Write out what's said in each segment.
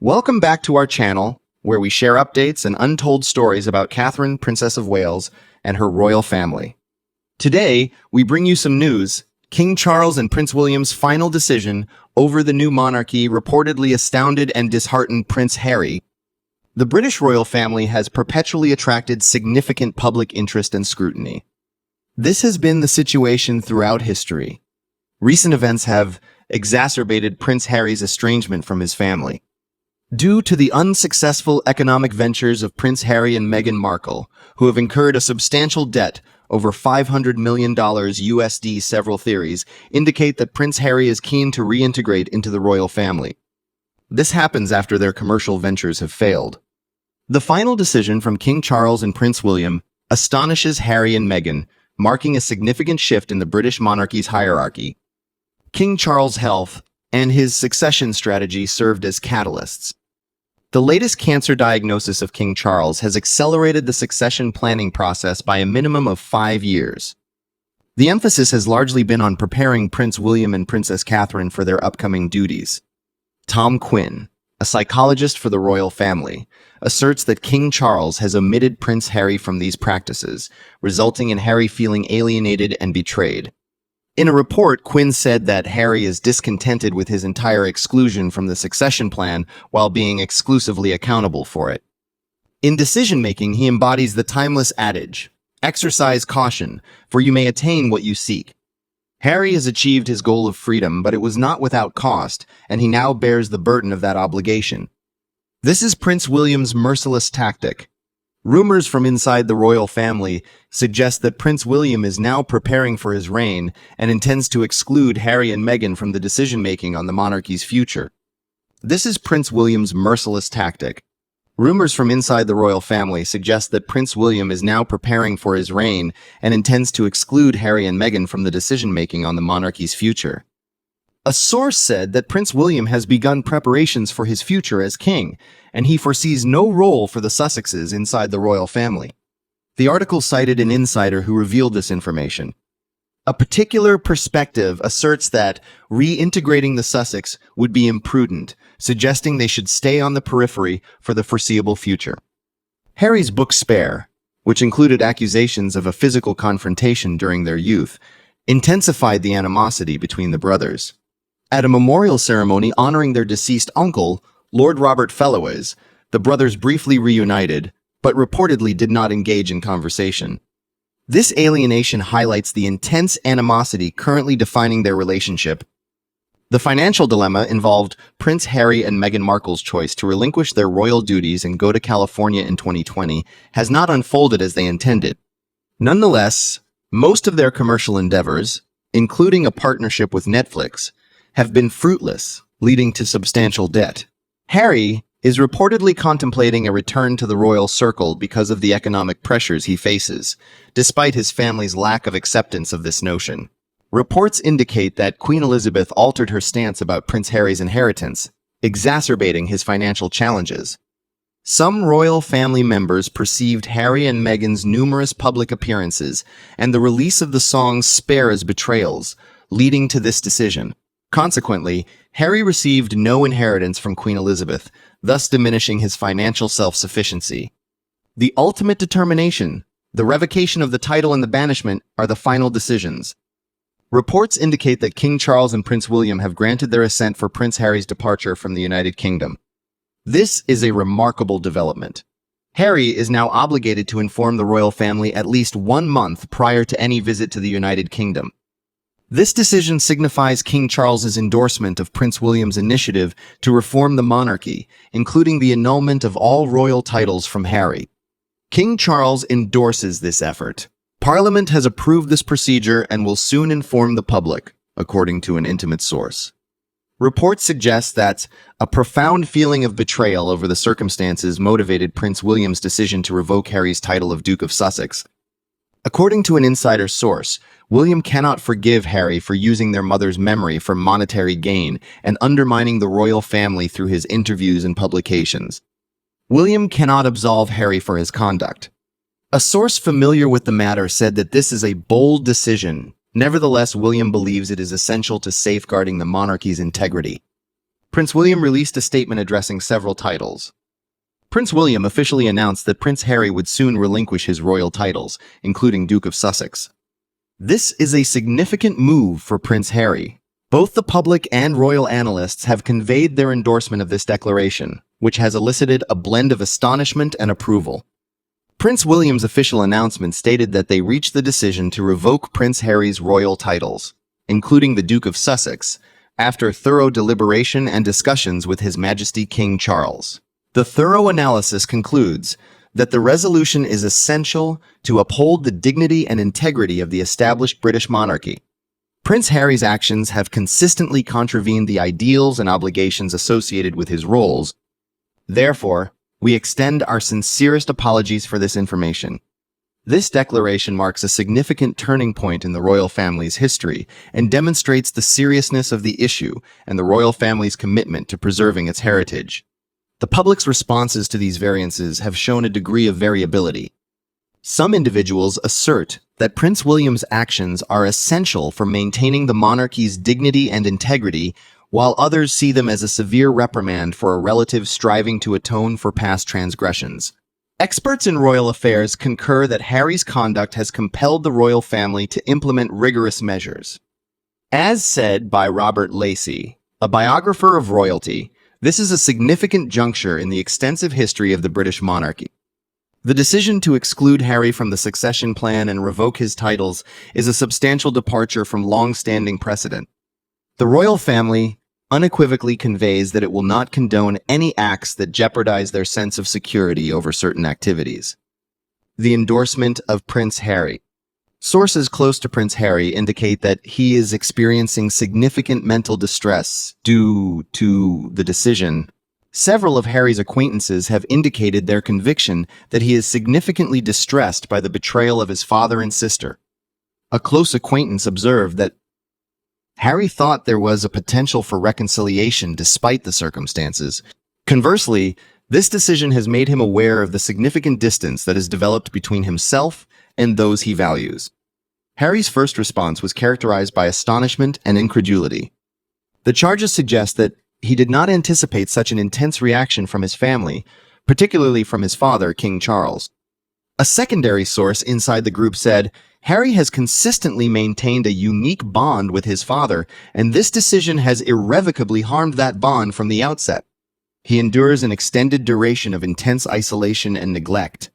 Welcome back to our channel, where we share updates and untold stories about Catherine, Princess of Wales, and her royal family. Today, we bring you some news. King Charles and Prince William's final decision over the new monarchy reportedly astounded and disheartened Prince Harry. The British royal family has perpetually attracted significant public interest and scrutiny. This has been the situation throughout history. Recent events have exacerbated Prince Harry's estrangement from his family. Due to the unsuccessful economic ventures of Prince Harry and Meghan Markle, who have incurred a substantial debt over $500 million USD, several theories indicate that Prince Harry is keen to reintegrate into the royal family. This happens after their commercial ventures have failed. The final decision from King Charles and Prince William astonishes Harry and Meghan, marking a significant shift in the British monarchy's hierarchy. King Charles' health and his succession strategy served as catalysts. The latest cancer diagnosis of King Charles has accelerated the succession planning process by a minimum of 5 years. The emphasis has largely been on preparing Prince William and Princess Catherine for their upcoming duties. Tom Quinn, a psychologist for the royal family, asserts that King Charles has omitted Prince Harry from these practices, resulting in Harry feeling alienated and betrayed. In a report, Quinn said that Harry is discontented with his entire exclusion from the succession plan while being exclusively accountable for it. In decision-making, he embodies the timeless adage, "Exercise caution, for you may attain what you seek." Harry has achieved his goal of freedom, but it was not without cost, and he now bears the burden of that obligation. This is Prince William's merciless tactic. Rumors from inside the royal family suggest that Prince William is now preparing for his reign and intends to exclude Harry and Meghan from the decision-making on the monarchy's future. This is Prince William's merciless tactic. Rumors from inside the royal family suggest that Prince William is now preparing for his reign and intends to exclude Harry and Meghan from the decision-making on the monarchy's future. A source said that Prince William has begun preparations for his future as king, and he foresees no role for the Sussexes inside the royal family. The article cited an insider who revealed this information. A particular perspective asserts that reintegrating the Sussex would be imprudent, suggesting they should stay on the periphery for the foreseeable future. Harry's book Spare, which included accusations of a physical confrontation during their youth, intensified the animosity between the brothers. At a memorial ceremony honoring their deceased uncle, Lord Robert Fellowes, the brothers briefly reunited, but reportedly did not engage in conversation. This alienation highlights the intense animosity currently defining their relationship. The financial dilemma involved Prince Harry and Meghan Markle's choice to relinquish their royal duties and go to California in 2020 has not unfolded as they intended. Nonetheless, most of their commercial endeavors, including a partnership with Netflix, have been fruitless, leading to substantial debt. Harry is reportedly contemplating a return to the royal circle because of the economic pressures he faces, despite his family's lack of acceptance of this notion. Reports indicate that Queen Elizabeth altered her stance about Prince Harry's inheritance, exacerbating his financial challenges. Some royal family members perceived Harry and Meghan's numerous public appearances and the release of the song Spare as betrayals, leading to this decision. Consequently, Harry received no inheritance from Queen Elizabeth, thus diminishing his financial self-sufficiency. The ultimate determination, the revocation of the title and the banishment, are the final decisions. Reports indicate that King Charles and Prince William have granted their assent for Prince Harry's departure from the United Kingdom. This is a remarkable development. Harry is now obligated to inform the royal family at least 1 month prior to any visit to the United Kingdom. This decision signifies King Charles's endorsement of Prince William's initiative to reform the monarchy, including the annulment of all royal titles from Harry. King Charles endorses this effort. Parliament has approved this procedure and will soon inform the public, according to an intimate source. Reports suggest that a profound feeling of betrayal over the circumstances motivated Prince William's decision to revoke Harry's title of Duke of Sussex. According to an insider source, William cannot forgive Harry for using their mother's memory for monetary gain and undermining the royal family through his interviews and publications. William cannot absolve Harry for his conduct. A source familiar with the matter said that this is a bold decision. Nevertheless, William believes it is essential to safeguarding the monarchy's integrity. Prince William released a statement addressing several titles. Prince William officially announced that Prince Harry would soon relinquish his royal titles, including Duke of Sussex. This is a significant move for Prince Harry. Both the public and royal analysts have conveyed their endorsement of this declaration, which has elicited a blend of astonishment and approval. Prince William's official announcement stated that they reached the decision to revoke Prince Harry's royal titles, including the Duke of Sussex, after thorough deliberation and discussions with His Majesty King Charles. The thorough analysis concludes that the resolution is essential to uphold the dignity and integrity of the established British monarchy. Prince Harry's actions have consistently contravened the ideals and obligations associated with his roles. Therefore, we extend our sincerest apologies for this information. This declaration marks a significant turning point in the royal family's history and demonstrates the seriousness of the issue and the royal family's commitment to preserving its heritage. The public's responses to these variances have shown a degree of variability. Some individuals assert that Prince William's actions are essential for maintaining the monarchy's dignity and integrity, while others see them as a severe reprimand for a relative striving to atone for past transgressions. Experts in royal affairs concur that Harry's conduct has compelled the royal family to implement rigorous measures. As said by Robert Lacey, a biographer of royalty, this is a significant juncture in the extensive history of the British monarchy. The decision to exclude Harry from the succession plan and revoke his titles is a substantial departure from long-standing precedent. The royal family unequivocally conveys that it will not condone any acts that jeopardize their sense of security over certain activities. The endorsement of Prince Harry. Sources close to Prince Harry indicate that he is experiencing significant mental distress due to the decision. Several of Harry's acquaintances have indicated their conviction that he is significantly distressed by the betrayal of his father and sister. A close acquaintance observed that Harry thought there was a potential for reconciliation despite the circumstances. Conversely, this decision has made him aware of the significant distance that has developed between himself and those he values. Harry's first response was characterized by astonishment and incredulity. The charges suggest that he did not anticipate such an intense reaction from his family, particularly from his father, King Charles. A secondary source inside the group said, Harry has consistently maintained a unique bond with his father, and this decision has irrevocably harmed that bond from the outset. He endures an extended duration of intense isolation and neglect.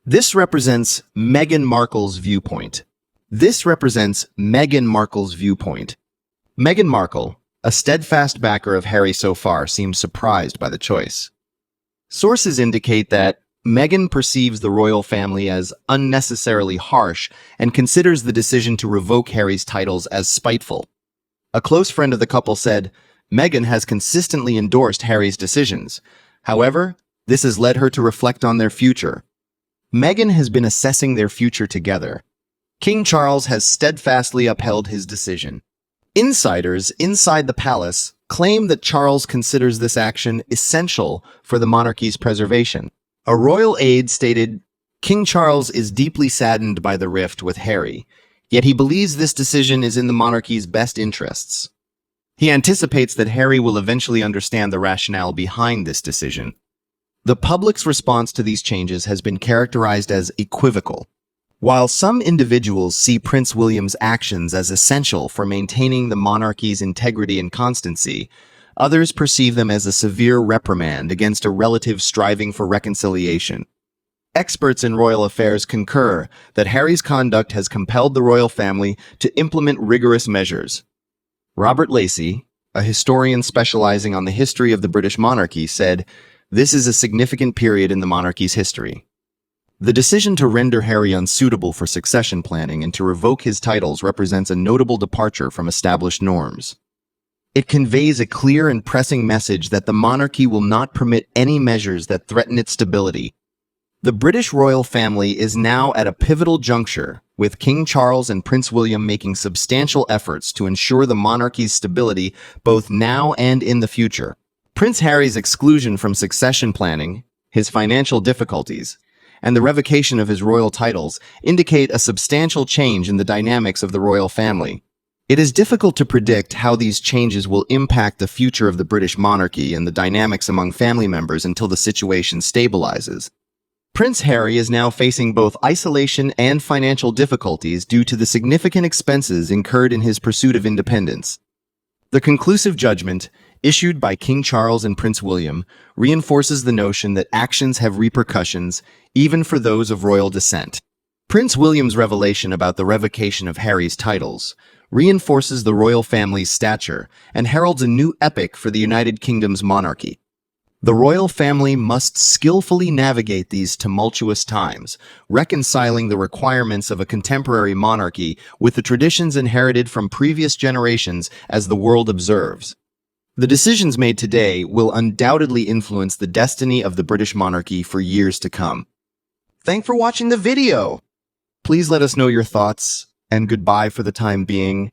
This represents Meghan Markle's viewpoint. Meghan Markle, a steadfast backer of Harry so far, seems surprised by the choice. Sources indicate that Meghan perceives the royal family as unnecessarily harsh and considers the decision to revoke Harry's titles as spiteful. A close friend of the couple said, Meghan has consistently endorsed Harry's decisions. However, this has led her to reflect on their future. Meghan has been assessing their future together. King Charles has steadfastly upheld his decision. Insiders inside the palace claim that Charles considers this action essential for the monarchy's preservation. A royal aide stated, King Charles is deeply saddened by the rift with Harry, yet he believes this decision is in the monarchy's best interests. He anticipates that Harry will eventually understand the rationale behind this decision. The public's response to these changes has been characterized as equivocal. While some individuals see Prince William's actions as essential for maintaining the monarchy's integrity and constancy, others perceive them as a severe reprimand against a relative striving for reconciliation. Experts in royal affairs concur that Harry's conduct has compelled the royal family to implement rigorous measures. Robert Lacey, a historian specializing on the history of the British monarchy, said, This is a significant period in the monarchy's history. The decision to render Harry unsuitable for succession planning and to revoke his titles represents a notable departure from established norms. It conveys a clear and pressing message that the monarchy will not permit any measures that threaten its stability. The British royal family is now at a pivotal juncture, with King Charles and Prince William making substantial efforts to ensure the monarchy's stability both now and in the future. Prince Harry's exclusion from succession planning, his financial difficulties, and the revocation of his royal titles indicate a substantial change in the dynamics of the royal family. It is difficult to predict how these changes will impact the future of the British monarchy and the dynamics among family members until the situation stabilizes. Prince Harry is now facing both isolation and financial difficulties due to the significant expenses incurred in his pursuit of independence. The conclusive judgment, issued by King Charles and Prince William, reinforces the notion that actions have repercussions, even for those of royal descent. Prince William's revelation about the revocation of Harry's titles reinforces the royal family's stature and heralds a new epoch for the United Kingdom's monarchy. The royal family must skillfully navigate these tumultuous times, reconciling the requirements of a contemporary monarchy with the traditions inherited from previous generations as the world observes. The decisions made today will undoubtedly influence the destiny of the British monarchy for years to come. Thanks for watching the video! Please let us know your thoughts, and goodbye for the time being.